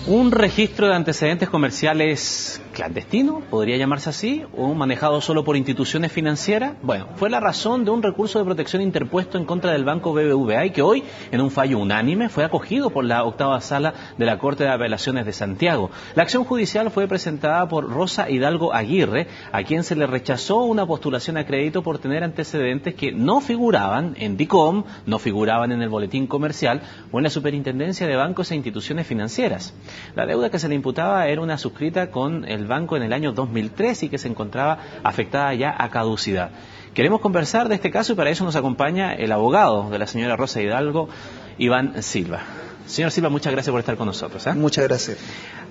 Un registro de antecedentes comerciales clandestino, podría llamarse así, o manejado solo por instituciones financieras. Bueno, fue la razón de un recurso de protección interpuesto en contra del Banco BBVA y que hoy, en un fallo unánime, fue acogido por la octava sala de la Corte de Apelaciones de Santiago. La acción judicial fue presentada por Rosa Hidalgo Aguirre, a quien se le rechazó una postulación a crédito por tener antecedentes que no figuraban en DICOM, no figuraban en el boletín comercial o en la Superintendencia de Bancos e Instituciones Financieras. La deuda que se le imputaba era una suscrita con el banco en el año 2003 y que se encontraba afectada ya a caducidad. Queremos conversar de este caso y para eso nos acompaña el abogado de la señora Rosa Hidalgo, Iván Silva. Señor Silva, muchas gracias por estar con nosotros. Muchas gracias.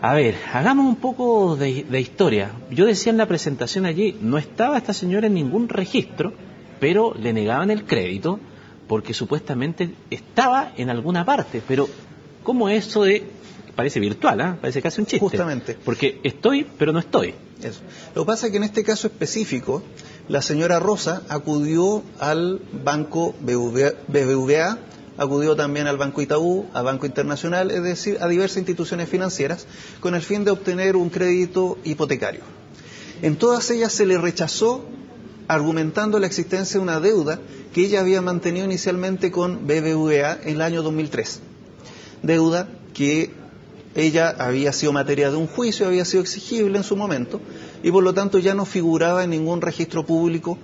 A ver, hagamos un poco de historia. Yo decía en la presentación allí, no estaba esta señora en ningún registro, pero le negaban el crédito porque supuestamente estaba en alguna parte. Pero, ¿cómo es eso de...? Parece virtual, ¿eh? Parece casi un chiste. Justamente. Porque estoy, pero no estoy. Eso. Lo que pasa es que en este caso específico, la señora Rosa acudió al Banco BBVA, acudió también al Banco Itaú, a Banco Internacional, es decir, a diversas instituciones financieras, con el fin de obtener un crédito hipotecario. En todas ellas se le rechazó, argumentando la existencia de una deuda que ella había mantenido inicialmente con BBVA en el año 2003. Deuda que ella había sido materia de un juicio, había sido exigible en su momento y por lo tanto ya no figuraba en ningún registro público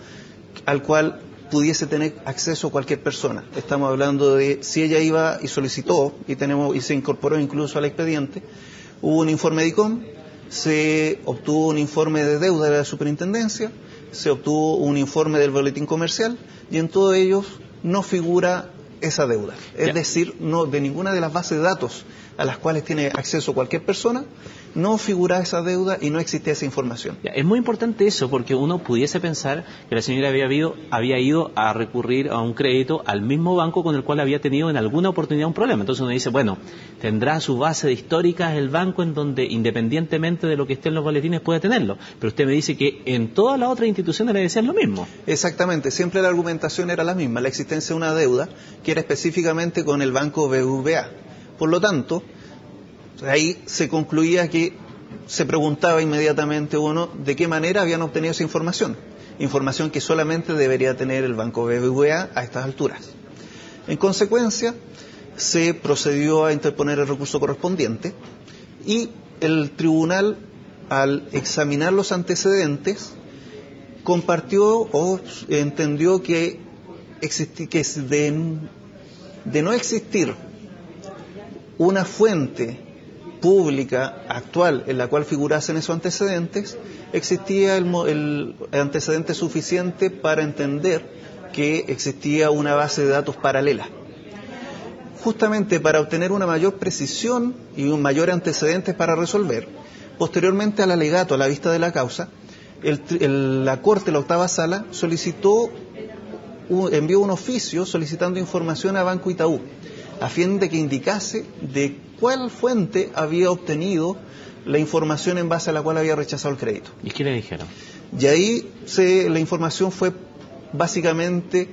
al cual pudiese tener acceso cualquier persona. Estamos hablando de si ella iba y solicitó y se incorporó incluso al expediente, hubo un informe de ICOM, se obtuvo un informe de deuda de la superintendencia, se obtuvo un informe del boletín comercial y en todos ellos no figura esa deuda. Es decir, no de ninguna de las bases de datos a las cuales tiene acceso cualquier persona, no figura esa deuda y no existe esa información. Es muy importante eso porque uno pudiese pensar que la señora había ido a recurrir a un crédito al mismo banco con el cual había tenido en alguna oportunidad un problema. Entonces uno dice, bueno, tendrá su base de históricas el banco en donde independientemente de lo que esté en los boletines puede tenerlo. Pero usted me dice que en todas las otras instituciones le decían lo mismo. Exactamente, siempre la argumentación era la misma, la existencia de una deuda que era específicamente con el Banco BBVA. Por lo tanto, ahí se concluía que se preguntaba inmediatamente uno de qué manera habían obtenido esa información. Información que solamente debería tener el Banco BBVA a estas alturas. En consecuencia, se procedió a interponer el recurso correspondiente y el tribunal, al examinar los antecedentes, compartió o entendió que de no existir una fuente pública actual en la cual figurasen esos antecedentes, existía el antecedente suficiente para entender que existía una base de datos paralela. Justamente para obtener una mayor precisión y un mayor antecedente para resolver, posteriormente al alegato, a la vista de la causa, la Corte, la octava sala, envió un oficio solicitando información a Banco Itaú, a fin de que indicase de cuál fuente había obtenido la información en base a la cual había rechazado el crédito. ¿Y qué le dijeron? Y ahí la información fue básicamente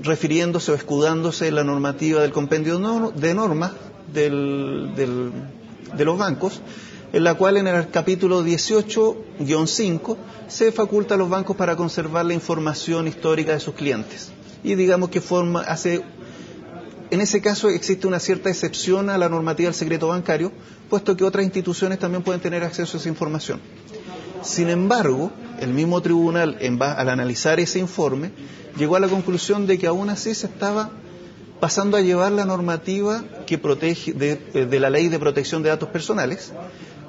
refiriéndose o escudándose en la normativa del compendio de normas de los bancos, en la cual en el capítulo 18-5 se faculta a los bancos para conservar la información histórica de sus clientes. Y digamos que en ese caso existe una cierta excepción a la normativa del secreto bancario, puesto que otras instituciones también pueden tener acceso a esa información. Sin embargo, el mismo tribunal, al analizar ese informe, llegó a la conclusión de que aún así se estaba pasando a llevar la normativa que protege de la Ley de Protección de Datos Personales,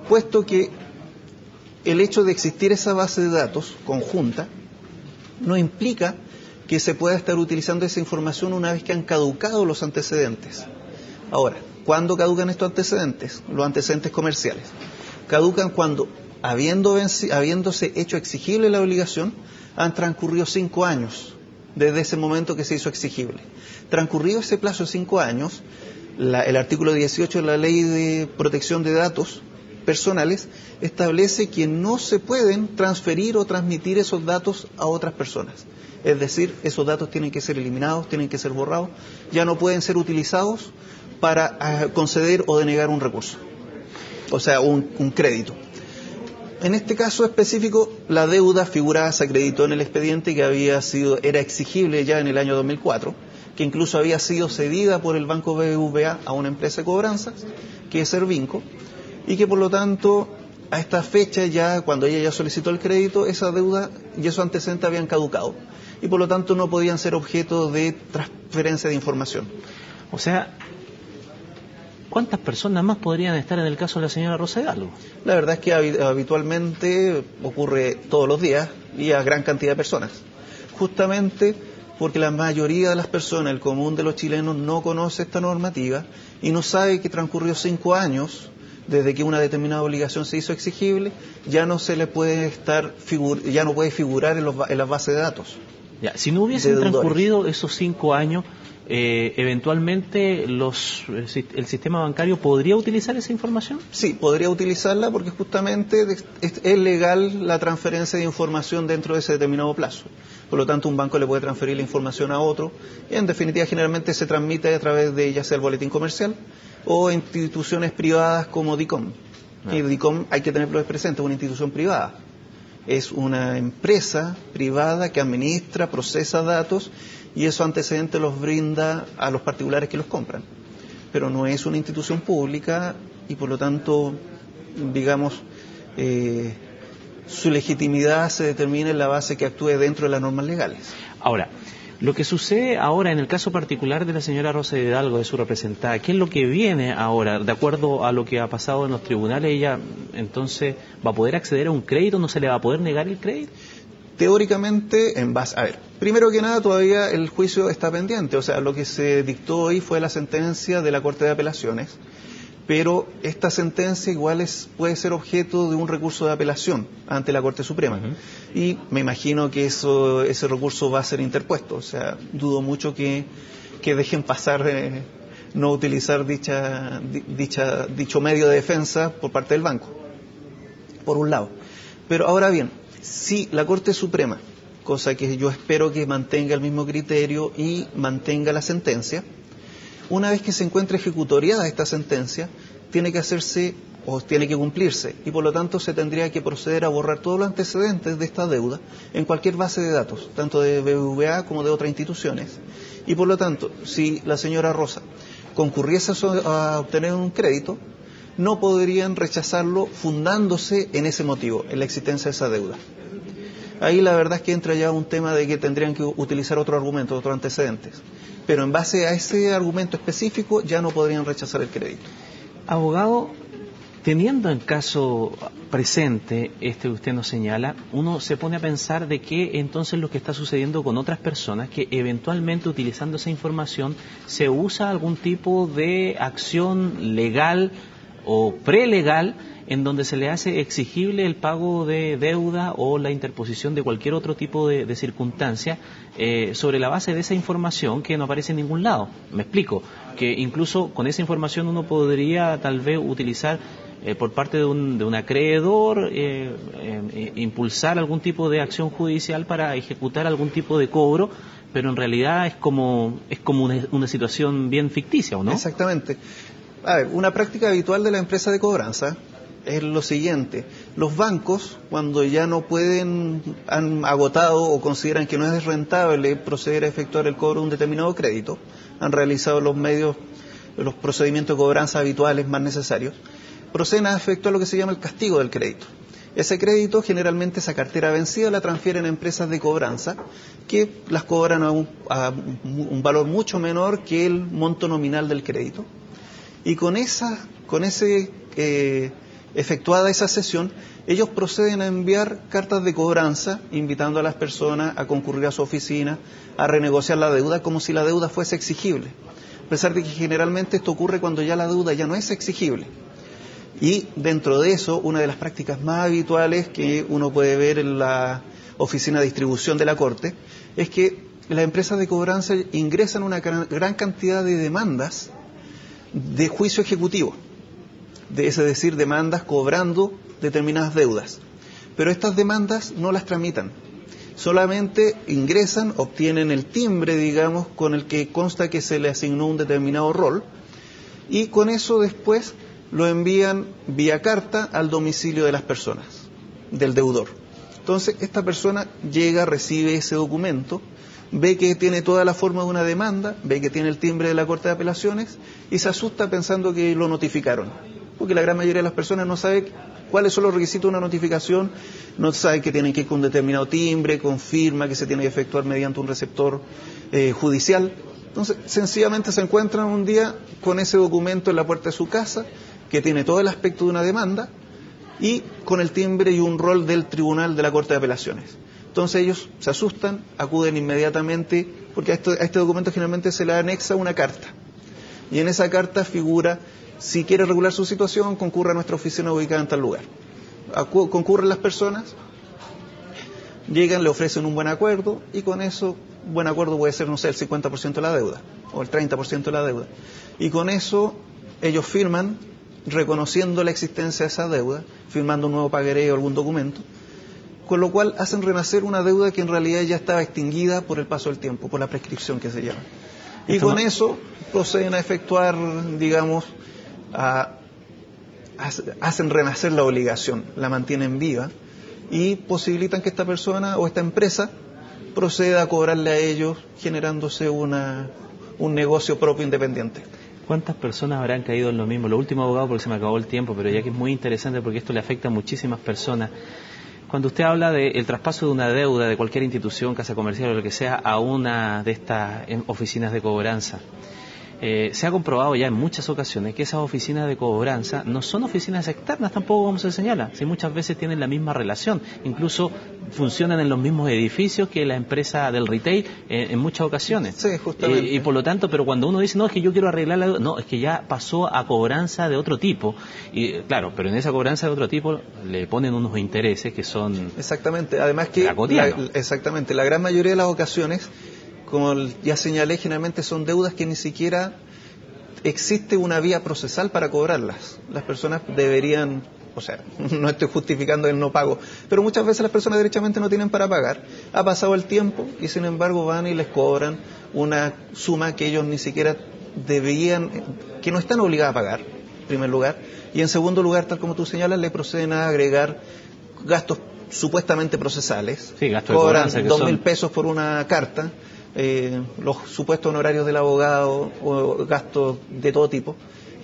puesto que el hecho de existir esa base de datos conjunta no implica que se pueda estar utilizando esa información una vez que han caducado los antecedentes. Ahora, ¿cuándo caducan estos antecedentes? Los antecedentes comerciales. Caducan cuando, habiéndose hecho exigible la obligación, han transcurrido 5 años desde ese momento que se hizo exigible. Transcurrido ese plazo de 5 años, el artículo 18 de la Ley de Protección de Datos Personales establece que no se pueden transferir o transmitir esos datos a otras personas. Es decir, esos datos tienen que ser eliminados, tienen que ser borrados, ya no pueden ser utilizados para conceder o denegar un recurso. o sea, un crédito. En este caso específico, la deuda figurada se acreditó en el expediente que era exigible ya en el año 2004, que incluso había sido cedida por el Banco BBVA a una empresa de cobranzas, que es Servinco, y que por lo tanto, a esta fecha ya, cuando ella ya solicitó el crédito, esa deuda y esos antecedentes habían caducado, y por lo tanto no podían ser objeto de transferencia de información. O sea, ¿cuántas personas más podrían estar en el caso de la señora Rosa Hidalgo? La verdad es que habitualmente ocurre todos los días y a gran cantidad de personas. Justamente porque la mayoría de las personas, el común de los chilenos, no conoce esta normativa y no sabe que transcurrió 5 años desde que una determinada obligación se hizo exigible, ya no se le puede ya no puede figurar en las bases de datos. Ya, si no hubiesen transcurrido esos 5 años, eventualmente el sistema bancario podría utilizar esa información. Sí, podría utilizarla porque justamente es legal la transferencia de información dentro de ese determinado plazo. Por lo tanto, un banco le puede transferir la información a otro y en definitiva generalmente se transmite a través de ya sea el boletín comercial o instituciones privadas como DICOM. Y DICOM, hay que tenerlo presente, es una institución privada. Es una empresa privada que administra, procesa datos y esos antecedentes los brinda a los particulares que los compran. Pero no es una institución pública y por lo tanto, digamos, su legitimidad se determina en la base que actúe dentro de las normas legales. Ahora, lo que sucede ahora en el caso particular de la señora Rosa Hidalgo, de su representada, ¿qué es lo que viene ahora? De acuerdo a lo que ha pasado en los tribunales, ella entonces va a poder acceder a un crédito, ¿no se le va a poder negar el crédito? Teóricamente, primero que nada todavía el juicio está pendiente, o sea, lo que se dictó hoy fue la sentencia de la Corte de Apelaciones, pero esta sentencia igual puede ser objeto de un recurso de apelación ante la Corte Suprema. Y me imagino que ese recurso va a ser interpuesto, o sea, dudo mucho que dejen pasar no utilizar dicho medio de defensa por parte del banco, por un lado. Pero ahora bien, si la Corte Suprema, cosa que yo espero que mantenga el mismo criterio y mantenga la sentencia, una vez que se encuentre ejecutoriada esta sentencia, tiene que hacerse o tiene que cumplirse y por lo tanto se tendría que proceder a borrar todos los antecedentes de esta deuda en cualquier base de datos, tanto de BBVA como de otras instituciones. Y por lo tanto, si la señora Rosa concurriese a obtener un crédito, no podrían rechazarlo fundándose en ese motivo, en la existencia de esa deuda. Ahí la verdad es que entra ya un tema de que tendrían que utilizar otro argumento, otros antecedentes. Pero en base a ese argumento específico ya no podrían rechazar el crédito. Abogado, teniendo en caso presente que usted nos señala, uno se pone a pensar de qué entonces lo que está sucediendo con otras personas que eventualmente utilizando esa información se usa algún tipo de acción legal o prelegal en donde se le hace exigible el pago de deuda o la interposición de cualquier otro tipo de circunstancia sobre la base de esa información que no aparece en ningún lado. Me explico, que incluso con esa información uno podría tal vez utilizar por parte de un acreedor impulsar algún tipo de acción judicial para ejecutar algún tipo de cobro, pero en realidad es como una situación bien ficticia, ¿o no? Exactamente. A ver, una práctica habitual de la empresa de cobranza es lo siguiente: los bancos, cuando ya no pueden, han agotado o consideran que no es rentable proceder a efectuar el cobro de un determinado crédito, han realizado los procedimientos de cobranza habituales más necesarios, proceden a efectuar lo que se llama el castigo del crédito. Ese crédito, generalmente esa cartera vencida, la transfieren a empresas de cobranza que las cobran a un valor mucho menor que el monto nominal del crédito. Y efectuada esa sesión, ellos proceden a enviar cartas de cobranza invitando a las personas a concurrir a su oficina, a renegociar la deuda como si la deuda fuese exigible. A pesar de que generalmente esto ocurre cuando ya la deuda ya no es exigible. Y dentro de eso, una de las prácticas más habituales que uno puede ver en la oficina de distribución de la Corte es que las empresas de cobranza ingresan una gran cantidad de demandas de juicio ejecutivo, es decir, demandas cobrando determinadas deudas. Pero estas demandas no las tramitan, solamente ingresan, obtienen el timbre, digamos, con el que consta que se le asignó un determinado rol, y con eso después lo envían vía carta al domicilio de las personas, del deudor. Entonces, esta persona llega, recibe ese documento, ve que tiene toda la forma de una demanda, ve que tiene el timbre de la Corte de Apelaciones y se asusta pensando que lo notificaron. Porque la gran mayoría de las personas no sabe cuáles son los requisitos de una notificación, no sabe que tienen que ir con un determinado timbre, con firma, que se tiene que efectuar mediante un receptor judicial. Entonces, sencillamente se encuentran un día con ese documento en la puerta de su casa, que tiene todo el aspecto de una demanda, y con el timbre y un rol del tribunal de la Corte de Apelaciones. Entonces ellos se asustan, acuden inmediatamente, porque a este documento generalmente se le anexa una carta. Y en esa carta figura, si quiere regular su situación, concurra a nuestra oficina ubicada en tal lugar. Concurren las personas, llegan, le ofrecen un buen acuerdo, y con eso, buen acuerdo puede ser, no sé, el 50% de la deuda, o el 30% de la deuda. Y con eso ellos firman, reconociendo la existencia de esa deuda, firmando un nuevo pagaré o algún documento, con lo cual hacen renacer una deuda que en realidad ya estaba extinguida por el paso del tiempo, por la prescripción que se llama. Y con eso proceden a efectuar, digamos, hacen renacer la obligación, la mantienen viva y posibilitan que esta persona o esta empresa proceda a cobrarle a ellos, generándose un negocio propio independiente. ¿Cuántas personas habrán caído en lo mismo? Lo último, abogado, porque se me acabó el tiempo, pero ya que es muy interesante porque esto le afecta a muchísimas personas. Cuando usted habla del traspaso de una deuda de cualquier institución, casa comercial o lo que sea, a una de estas oficinas de cobranza, se ha comprobado ya en muchas ocasiones que esas oficinas de cobranza no son oficinas externas tampoco, como se señala, si muchas veces tienen la misma relación, incluso funcionan en los mismos edificios que la empresa del retail en muchas ocasiones. Sí, justamente. Y por lo tanto, pero cuando uno dice, no, es que yo quiero arreglar la deuda, no, es que ya pasó a cobranza de otro tipo, y claro, pero en esa cobranza de otro tipo le ponen unos intereses que son... Exactamente, además que exactamente, la gran mayoría de las ocasiones, como ya señalé, generalmente son deudas que ni siquiera existe una vía procesal para cobrarlas. Las personas deberían, o sea, no estoy justificando el no pago, pero muchas veces las personas derechamente no tienen para pagar. Ha pasado el tiempo y sin embargo van y les cobran una suma que ellos ni siquiera deberían, que no están obligadas a pagar, en primer lugar, y en segundo lugar, tal como tú señalas, le proceden a agregar gastos supuestamente procesales. Sí, gastos de cobran cobranza, 2.000 pesos por una carta, los supuestos honorarios del abogado o gastos de todo tipo,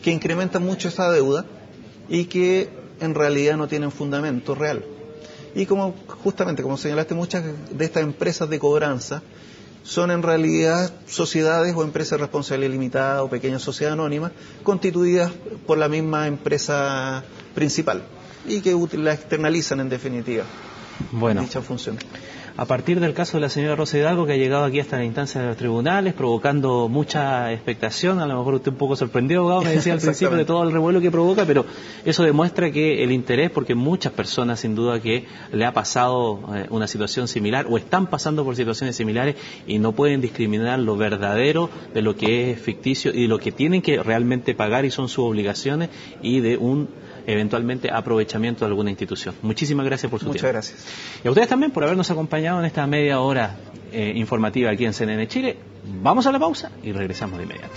que incrementan mucho esa deuda y que en realidad no tienen fundamento real. Y justamente como señalaste, muchas de estas empresas de cobranza son en realidad sociedades o empresas de responsabilidad limitada o pequeñas sociedades anónimas constituidas por la misma empresa principal y que la externalizan en definitiva dicha función. A partir del caso de la señora Rosa Hidalgo, que ha llegado aquí hasta la instancia de los tribunales, provocando mucha expectación, a lo mejor usted un poco sorprendido, abogado, me decía al principio de todo el revuelo que provoca, pero eso demuestra que el interés, porque muchas personas sin duda que le ha pasado una situación similar o están pasando por situaciones similares y no pueden discriminar lo verdadero de lo que es ficticio y de lo que tienen que realmente pagar y son sus obligaciones y de un eventualmente aprovechamiento de alguna institución. Muchísimas gracias por su tiempo. Muchas gracias. Y a ustedes también por habernos acompañado en esta media hora informativa aquí en CNN Chile. Vamos a la pausa y regresamos de inmediato.